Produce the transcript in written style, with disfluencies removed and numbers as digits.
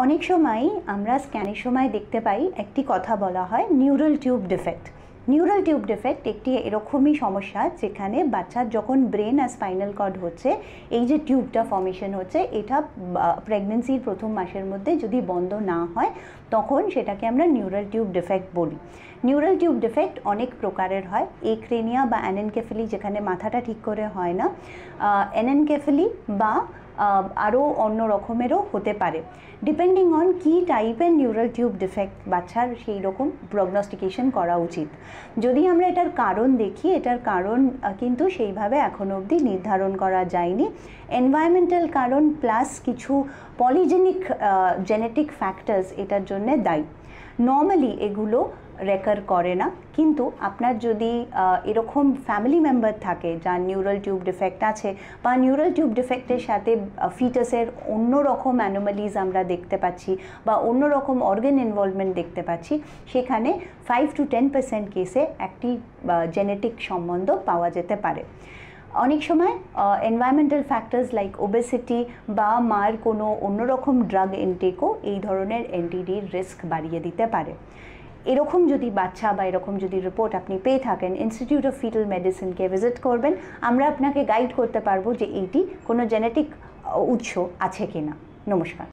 অনেক সময় আমরা স্ক্যানের সময় দেখতে পাই একটি কথা বলা হয় neural tube defect. Neural tube defect একটি এরকমই সমস্যা যেখানে বাচ্চার যখন ব্রেন আর স্পাইনাল কর্ড হচ্ছে, এই যে টিউবটা ফর্মেশন হচ্ছে, এটা প্রেগনেন্সির প্রথম মাসের মধ্যে যদি বন্ধ না হয় তখন সেটাকে আমরা নিউরাল টিউব ডিফেক্ট বলি। নিউরাল টিউব ডিফেক্ট অনেক প্রকারের হয়। এক্রেনিয়া বা অ্যানেনকেফেলি, যেখানে মাথাটা ঠিক করে হয় না, অ্যানেনকেফেলি বা আরও অন্য রকমেরও হতে পারে। ডিপেন্ডিং অন কী টাইপের নিউরাল টিউব ডিফেক্ট বাচ্চার, সেই রকম প্রগনোস্টিকেশন করা উচিত। যদি আমরা এটার কারণ দেখি, এটার কারণ কিন্তু সেইভাবে এখনো অবধি নির্ধারণ করা যায়নি। এনভায়রনমেন্টাল কারণ প্লাস কিছু পলিজেনিক জেনেটিক ফ্যাক্টরস এটার জন্যে দায়ী। নর্মালি এগুলো রেকার করে না, কিন্তু আপনার যদি এরকম ফ্যামিলি মেম্বার থাকে যার নিউরাল টিউব ডিফেক্ট আছে, বা নিউরাল টিউব ডিফেক্টের সাথে ফিটাসের অন্য রকম অ্যানোমালিজ আমরা দেখতে পাচ্ছি বা অন্য রকম অর্গান ইনভলভমেন্ট দেখতে পাচ্ছি, সেখানে 5 to 10% কেসে একটি জেনেটিক সম্বন্ধ পাওয়া যেতে পারে। অনেক সময় এনভায়রনমেন্টাল ফ্যাক্টরস লাইক ওবেসিটি বা মার কোনো অন্যরকম ড্রাগ ইনটেকও এই ধরনের এনটিডির রিস্ক বাড়িয়ে দিতে পারে। এরকম যদি বাচ্চা বা এরকম যদি রিপোর্ট আপনি পেয়ে থাকেন, ইনস্টিটিউট অফ ফিটাল মেডিসিনকে ভিজিট করবেন। আমরা আপনাকে গাইড করতে পারবো যে এইটি কোনো জেনেটিক উৎস আছে কিনা। নমস্কার।